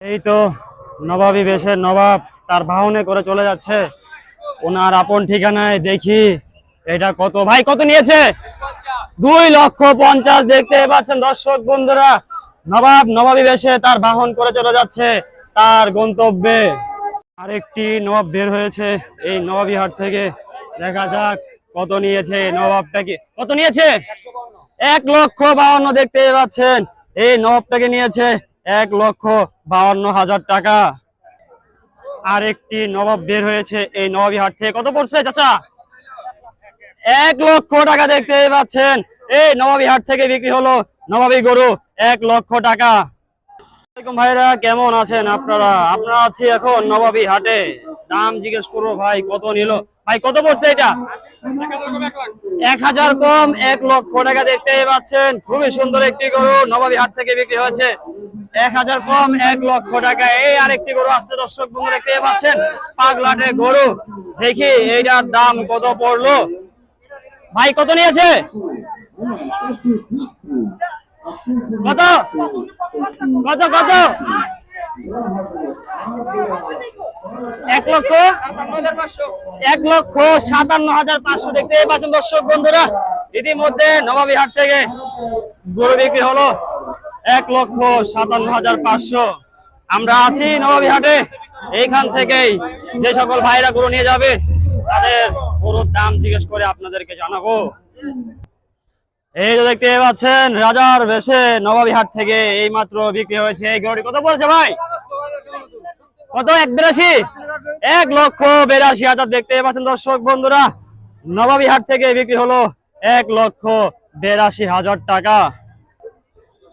এই তো নবাবী বেশের নবাব তার বাহনে করে চলে যাচ্ছে ওনার আপন ঠিকানায়। দেখি এটা কত ভাই, কত নিয়েছে? 2,50,000 দেখতে পাচ্ছেন দর্শক বন্ধুরা। নবাব নবাবী বেশে তার বাহন করে চলে যাচ্ছে তার গন্তব্যে। আরেকটি নবাব বের হয়েছে এই নবাবী হাট থেকে। দেখা যাক কত নিয়েছে নবাবটাকে, কত নিয়েছে? 1,52,000 দেখতে পাচ্ছেন এই নবাবটাকে নিয়েছে 1,52,000 টাকা। আরেকটি নবাব বের হয়েছে এই নবাবী হাট থেকে। কত পড়ছে চাচা? 1,00,000 টাকা দেখতে পাচ্ছেন এই নবাবী হাট থেকে বিক্রি হলো নবাবী গরু 1,00,000 টাকা। ভাইরা কেমন আছেন আপনারা? আমরা আছি এখন নবাবী হাটে। দাম জিজ্ঞেস করবো ভাই কত নিল। ভাই কত পড়ছে এটা? 1,000 কম 1,00,000 টাকা দেখতে পাচ্ছেন। খুবই সুন্দর একটি গরু নবাবী হাট থেকে বিক্রি হয়েছে 1,000 কম 1,00,000 টাকা। এই আরেকটি গরু আসছে দর্শক বন্ধু, দেখতে পাচ্ছেন পাগলাটে গরু। দেখি এইটার দাম কত পড়লো। ভাই কত নিয়েছে? কত কত কত? 1,57,500 দেখতে পাচ্ছেন দর্শক বন্ধুরা। ইতিমধ্যে নবাবী হাট থেকে গরু বিক্রি হলো 1,57,500। আমরা আছি নবাবী হাটে। এইখান থেকেই যে সকল ভাইরা গরু নিয়ে যাবে তাদের গরুর দাম জিজ্ঞেস করে আপনাদেরকে জানাবো। এই যে দেখতে পাচ্ছেন রাজার বেশে নবাবী হাট থেকে এই মাত্র বিক্রি হয়েছে এই গরুটি। কত বলছে ভাই? কত? 1,82,000 দেখতে পাচ্ছেন দর্শক বন্ধুরা। নবাবী হাট থেকে বিক্রি হলো 1,82,000 টাকা।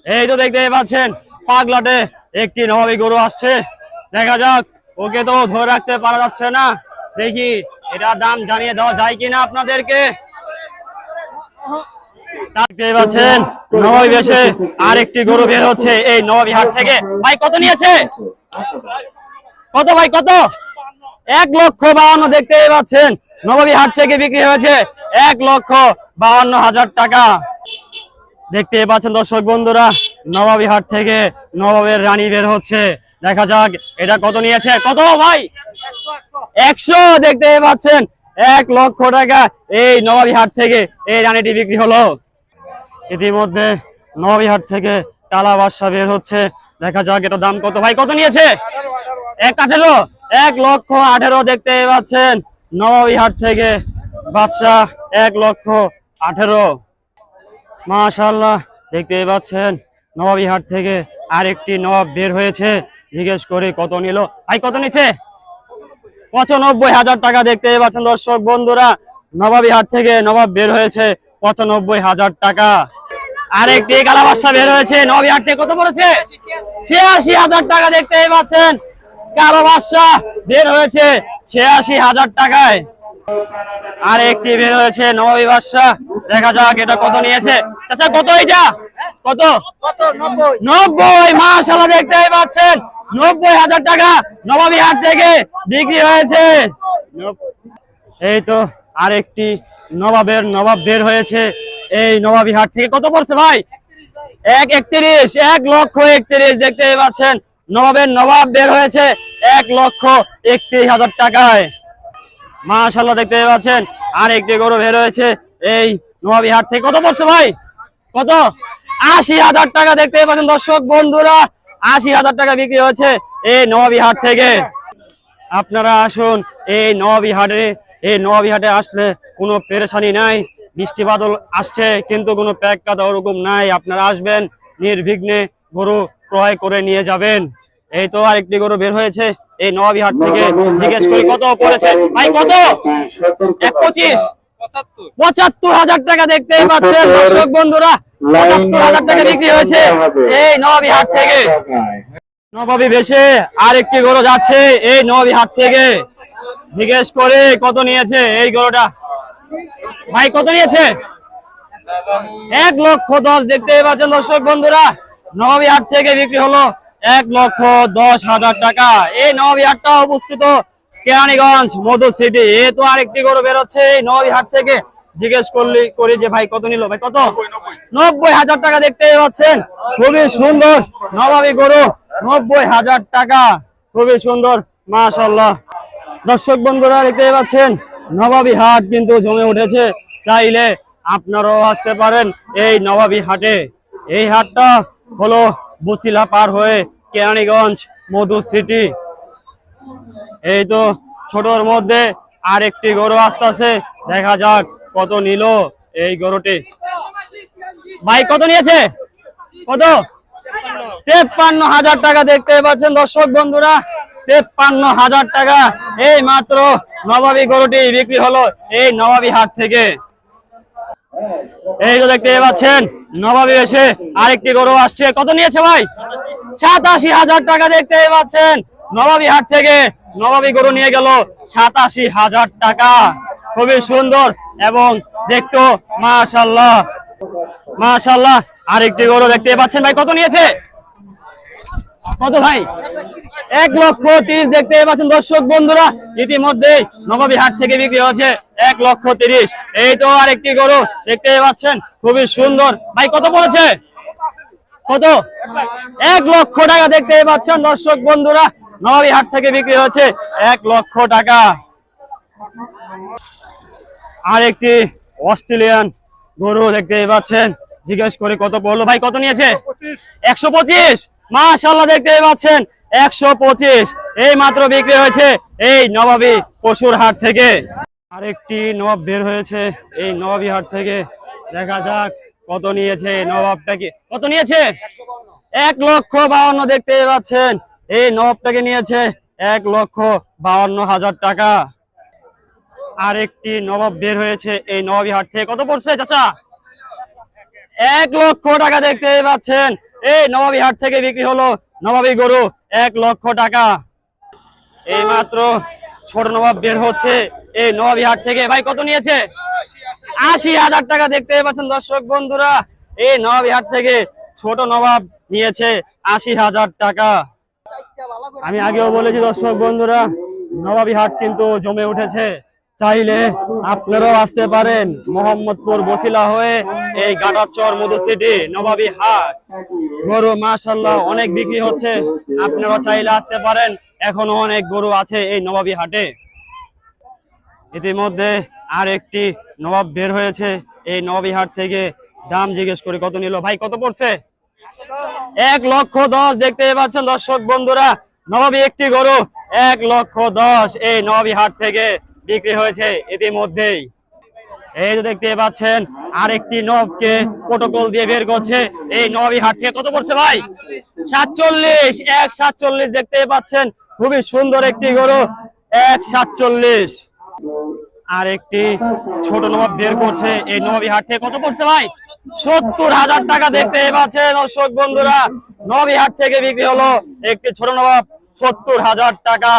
এই তো দেখতে পাচ্ছেন পাগলাটে একটি নবাবী গরু আসছে। দেখা যাক, ওকে তো ধরে রাখতে পারা যাচ্ছে না। দেখি এটা দাম জানিয়ে দেওয়া যায় কিনা আপনাদেরকে। দেখতে পাচ্ছেন নবাবী বেশে আরেকটি গরু বের হচ্ছে এই নবাবী হাট থেকে। ভাই কত নিয়েছে? কত ভাই কত? 1,52,000 দেখতে পাচ্ছেন নবাবী হাট থেকে বিক্রি হয়েছে 1,52,000 টাকা। দেখতে পাচ্ছেন দর্শক বন্ধুরা নবাবী হাট থেকে নবাবের রানী বের হচ্ছে। দেখা যাক এটা কত নিয়েছে। কত ভাই? 100 দেখতে পাচ্ছেন 1,00,000 টাকা এই নবাবী হাট থেকে এই রানীটি বিক্রি হলো। ইতিমধ্যে নবাবী হাট থেকে টালা বাদশা বের হচ্ছে। দেখা যাক এটা দাম কত। ভাই কত নিয়েছে? 1,18,000 দেখতে পাচ্ছেন নবাবী হাট থেকে বাদশা 1,18,000। মাশাআল্লাহ দেখতে পাচ্ছেন নবাবী হাট থেকে আরেকটি নবাব বের হয়েছে। জিজ্ঞেস করে কত নিল। ভাই কত নিচ্ছে? 95,000 টাকা দেখতে পাচ্ছেন দর্শক বন্ধুরা। নবাবী হাট থেকে নবাব বের হয়েছে 95,000 টাকা। আরেকটি কালা বাদশা বের হয়েছে নবাবী হাট থেকে। কত পড়েছে? 86,000 টাকা দেখতে পাচ্ছেন কালো বাদশা বের হয়েছে 86,000 টাকায়। আরেকটি বের হয়েছে নবাবী বাদশা। দেখা যাক এটা কত নিয়েছে। চাচা কত এটা? কত? 90। মাশাআল্লাহ দেখতে পাচ্ছেন 90,000 টাকা নবাবী হাট থেকে বিক্রি হয়েছে। এই তো আরেকটি নবাবের নবাব বের হয়েছে এই নবাবী হাট থেকে। কত পড়ছে ভাই? 1,31,000 দেখতে পাচ্ছেন নবাবের নবাব বের হয়েছে 1,31,000 টাকায়। মাশাআল্লাহ দেখতে পাচ্ছেন আরেকটি গরু বের হয়েছে এই নবাবী হাট থেকে। কত পড়ছে ভাই? কত? 80,000 টাকা দেখতে পাচ্ছেন দর্শক বন্ধুরা। 80,000 টাকা বিক্রি হয়েছে এই নবাবী হাট থেকে। আপনারা আসুন এই নবাবী হাটে। এই নবাবী হাটে আসলে কোনো পেরেশানি নাই। বৃষ্টি বাদল আসছে কিন্তু কোনো প্যাক কাদা ওরকম নাই। আপনারা আসবেন নির্বিঘ্নে গরু ক্রয় করে নিয়ে যাবেন। এই তো আরেকটি গরু বের হয়েছে এই নবাবী হাট থেকে। জিজ্ঞেস করি কত পড়েছে ভাই? কত? 75,000 টাকা দেখতে পাচ্ছেন দর্শক বন্ধুরা। 75,000 টাকা বিক্রি হয়েছে এই নবাবী হাট থেকে। নবাবী বেশে আরেকটি গরু যাচ্ছে এই নবাবী হাট থেকে। জিজ্ঞেস করে কত নিয়েছে এই গরুটা। ভাই কত নিয়েছে? 1,10,000 দেখতে পাচ্ছেন দর্শক বন্ধুরা। নবাবী হাট থেকে বিক্রি হলো 1,10,000 টাকা। এই নবাবী হাটটা অবস্থিত কেরানীগঞ্জ মধু সিটি। এই তো আরেকটি গরু বের হচ্ছে এই নবাবী হাট থেকে। জিজ্ঞেস করি যে ভাই কত নিল। ভাই কত? 90,000 টাকা দেখতে পাচ্ছেন। খুবই সুন্দর নবাবী গরু 90,000 টাকা, খুবই সুন্দর মাশাআল্লাহ। দর্শক বন্ধুরা দেখতে পাচ্ছেন নবাবী হাট কিন্তু জমে উঠেছে, চাইলে আপনারাও আসতে পারেন এই নবাবী হাটে। এই হাটটা হলো বছিলা পার হয়ে কেরানীগঞ্জ মধু সিটি। এই তো ছোটর মধ্যে আরেকটি গরু আসতেছে, দেখা যাক কত নিল এই গরুটি। ভাই কত নিয়েছে? কত? 53,000 টাকা দেখতে পাচ্ছেন দর্শক বন্ধুরা, 53,000 টাকা এই মাত্র নবাবী গরুটি বিক্রি হলো এই নবাবী হাট থেকে। এই তো দেখতে পাচ্ছেন নবাবী এসে আরেকটি গরু আসছে, কত নিয়েছে ভাই? 87,000 টাকা দেখতে পাচ্ছেন নবাবী হাট থেকে নবাবী গরু নিয়ে গেল 87,000 টাকা, খুবই সুন্দর এবং দেখতো মাশাআল্লাহ মাশাআল্লাহ। আরেকটি গরু দেখতে পাচ্ছেন, ভাই কত নিয়েছে? কত ভাই? 1,30,000 দেখতে পাচ্ছেন দর্শক বন্ধুরা, ইতিমধ্যে নবাবী হাট থেকে বিক্রি হচ্ছে 1,30,000। এই তো আরেকটি গরু দেখতে পাচ্ছেন, খুবই সুন্দর। ভাই কত পড়েছে? কত? 1,00,000 টাকা দেখতে পাচ্ছেন দর্শক বন্ধুরা, নবাবী হাট থেকে বিক্রি হচ্ছে 1,00,000 টাকা। আরেকটি অস্ট্রেলিয়ান গরু দেখতে পাচ্ছেন, জিজ্ঞেস করে কত পড়লো, ভাই কত নিয়েছে? 125। মাশাআল্লাহ দেখতে পাচ্ছেন 125 এই মাত্র বিক্রি হয়েছে এই নবাবী পশুর হাট থেকে। আরেকটি নবাব বের হয়েছে এই নবাবী হাট থেকে, দেখা যাক কত নিয়েছে নবাবটাকে। কত নিয়েছে? 1,52,000 দেখতে পাচ্ছেন এই নবাবটাকে নিয়েছে 1,52,000 টাকা। আরেকটি নবাব বের হয়েছে এই নবাবী হাট থেকে, কত পড়ছে চাচা? 1,00,000 টাকা দেখতে পাচ্ছেন এই নবাবী হাট থেকে বিক্রি হলো নবাবী গরু 1,00,000 টাকা। এই মাত্র ছোট নবাব বের হচ্ছে এই নবাবী হাট থেকে, ভাই কত নিয়েছে? 80,000 টাকা দেখতে পাচ্ছেন দর্শক বন্ধুরা, এই নবাবী হাট থেকে ছোট নবাব নিয়েছে 80,000 টাকা। আমি আগেও বলেছি দর্শক বন্ধুরা, নবাবী হাট কিন্তু জমে উঠেছে, চাইলে আপনারাও আসতে পারেন মোহাম্মদপুর বছিলা হয়ে এই গাটারচর মধু সিটি নবাবী হাট। গরু মাশাআল্লাহ অনেক বিক্রি হচ্ছে, আপনারা চাইলে আসতে পারেন, এখনো অনেক গরু আছে এই নবাবী হাটে। ইতিমধ্যে আরেকটি নবাব বের হয়েছে এই নবাবী হাট থেকে, দাম জিজ্ঞেস করে কত নিল, ভাই কত পড়ছে? 1,10,000 দেখতে পাচ্ছেন দর্শক বন্ধুরা, নবাবী একটি গরু 1,10,000 এই নবাবী হাট থেকে বিক্রি হয়েছে ইতিমধ্যেই। এই যে দেখতে পাচ্ছেন আরেকটি নবকে প্রোটোকল দিয়ে বের করছে এই নবাবী হাট থেকে, কত পড়ছে ভাই? 47। 1,47 দেখতে পাচ্ছেন, খুবই সুন্দর একটি গরু 1,47। আরেকটি ছোট নবাব বের করছে এই নবাবী হাট থেকে, কত পড়ছে ভাই? 70,000 টাকা দেখতে পাচ্ছেন দর্শক বন্ধুরা, নবাবী হাট থেকে বিক্রি হলো একটি ছোট নবাব 70,000 টাকা।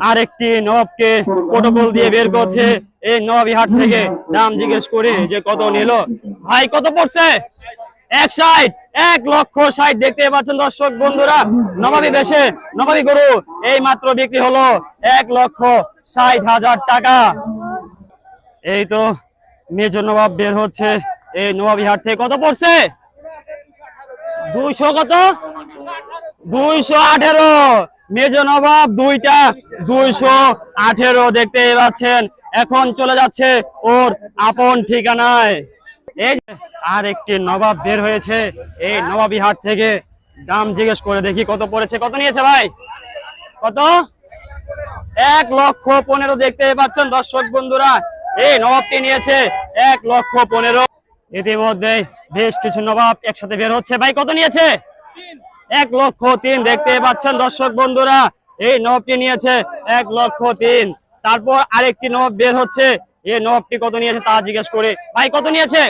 আরেকটি নবাবকে প্রোটোকল দিয়ে বের করছে এই নবাবী হাট থেকে, দাম জিজ্ঞেস করে যে কত নিল, ভাই কত পড়ছে? 1,60। 1,60,000 দেখতে পাচ্ছেন দর্শক বন্ধুরা, নবাবী বেশে নবাবী গরু এই মাত্র বিক্রি হলো 1,60,000 টাকা। এই তো মেজ নবাব বের হচ্ছে এই নবাবী হাট থেকে, কত পড়ছে? 200 কত? 218। মেজ নবাব দুইটা 218 দেখতে পাচ্ছেন, এখন চলে যাচ্ছে ওর আপন ঠিকানায়। এই আর একটি নবাব বের হয়েছে এই নবাবী হাট থেকে, দাম জিজ্ঞেস করে দেখি কত পড়েছে, কত নিয়েছে ভাই? কত? 1,15,000 দেখতে পাচ্ছেন দর্শক বন্ধুরা, এই নবাবটি নিয়েছে 1,15,000। ইতিমধ্যে বেশ কিছু নবাব একসাথে বের হচ্ছে, ভাই কত নিয়েছে? 1,03,000 দেখতে পাচ্ছেন দর্শক বন্ধুরা, এই নবাবটি নিয়েছে 1,03,000। তারপর আরেকটি নবাব বের হচ্ছে, এই নবাবটি কত নিয়েছে তা জিজ্ঞেস করে, ভাই কত নিয়েছে?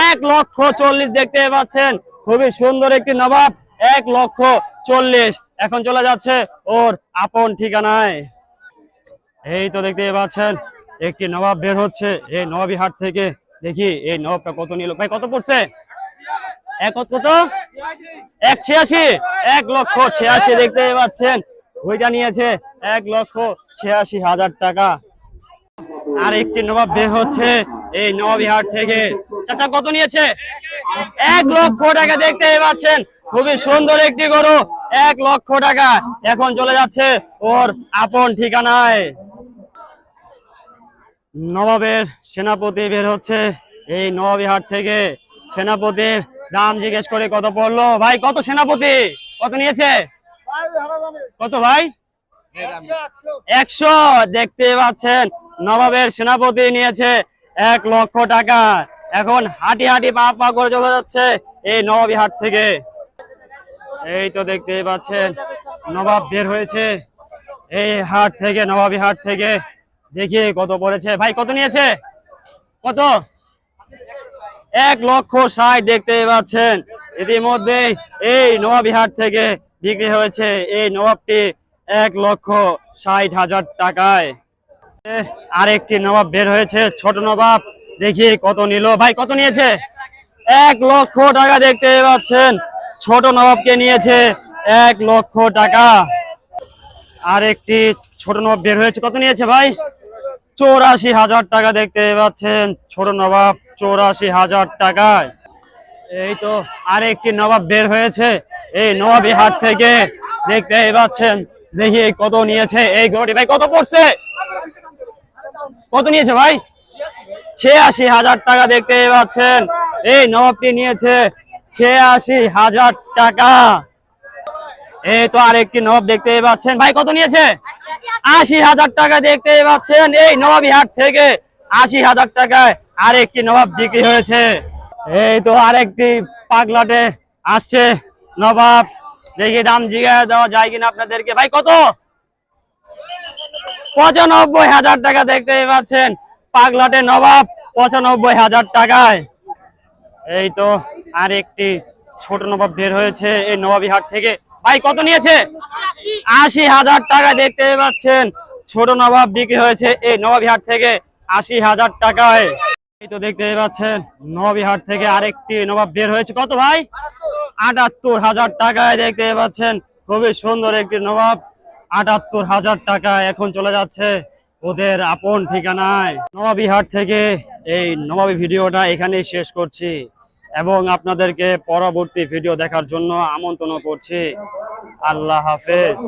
1,40,000 দেখতে পাচ্ছেন, খুবই সুন্দর একটি নবাব 1,40,000। এখন চলে যাচ্ছে ওর আপন ঠিকানায়। এই তো দেখতে পাচ্ছেন একটি নবাব বের হচ্ছে এই নবাবী হাট থেকে, দেখি এই নবাবটা কত নিল, ভাই কত পড়ছে? কত? 1,86। 1,86,000 দেখতে পাচ্ছেন, ওইটা নিয়েছে 1,86,000 টাকা। আর একটি নবাব বের হচ্ছে এই নবাবী হাট থেকে, চাচা কত নিয়েছে? 1,00,000 টাকা দেখতে পাচ্ছেন, খুবই সুন্দর একটি গরু, 1 লক্ষ টাকা এখন চলে যাচ্ছে ওর আপন ঠিকানায়। নবাবের সেনাপতি বের হচ্ছে এই নবাবী হাট থেকে। সেনাপতির দাম জিজ্ঞেস করে কত পড়লো ভাই? কত সেনাপতি, কত নিয়েছে? কত ভাই? 100। দেখতে পাচ্ছেন নবাবের সেনাপতি নিয়েছে 1 লক্ষ টাকা। এখন হাঁটি হাঁটি পা পা করে চলে যাচ্ছে এই নবাবী হাট থেকে। এই তো দেখতে পাচ্ছেন নবাব বের হয়েছে এই হাট থেকে, নবাবী হাট থেকে। দেখি কত পড়েছে ভাই, কত নিয়েছে? কত? 1,60,000। দেখতে পাচ্ছেন ইতিমধ্যে এই নবাবী হাট থেকে বিক্রি হয়েছে এই নবাবটি 1,60,000 টাকায়। আরেকটি নবাব বের হয়েছে, ছোট নবাব। দেখি কত নিল ভাই, কত নিয়েছে? 1 লক্ষ টাকা। দেখতে পাচ্ছেন ছোট নবাবকে নিয়েছে 1 লক্ষ টাকা। আরেকটি ছোট নবাব বের হয়েছে, কত নিয়েছে ভাই? 84,000 টাকা। দেখতে পাচ্ছেন ছোট নবাব 84,000 টাকায়। এই তো আরেকটি নবাব বের হয়েছে এই নবাবী হাট থেকে। দেখতে পাচ্ছেন, দেখি কত নিয়েছে এই গরুটি ভাই, কত পড়ছে? কত নিয়েছে ভাই? 86,000 টাকা। দেখতে পাচ্ছেন এই নবাবটি নিয়েছে 86,000 টাকা। এই তো আরেকটি নবাব দেখতে পাচ্ছেন ভাই, কত নিয়েছে? 80,000 টাকা। দেখতে পাচ্ছেন এই নবাবী হাট থেকে 80,000 টাকায় আরেকটি নবাব বিক্রি হয়েছে। এই তো আরেকটি পাগলাটে আসছে নবাব। দেখি দাম জিজ্ঞাসা দেওয়া যায় কিনা আপনাদেরকে ভাই, কত? 95,000 টাকা। দেখতে পাচ্ছেন পাগলাটে নবাব 95,000 টাকায়। এই তো আরেকটি ছোট নবাব বের হয়েছে এই নবাবী হাট থেকে ভাই, কত নিয়েছে? 80,000 টাকা। দেখতে পাচ্ছেন ছোট নবাব বিক্রি হয়েছে এই নবাবী হাট থেকে 80,000 টাকায়। এই তো দেখতে পাচ্ছেন নবাবী হাট থেকে আরেকটি নবাব বের হয়েছে, কত ভাই? 78,000 টাকায়। দেখতে পাচ্ছেন খুবই সুন্দর একটি নবাব, 78,000 টাকা এখন চলে যাচ্ছে ওদের আপন ঠিকানায়। নবাবী হাট থেকে এই নবাবী ভিডিওটা এখানেই শেষ করছি এবং আপনাদেরকে পরবর্তী ভিডিও দেখার জন্য আমন্ত্রণ করছি। আল্লাহ হাফেজ।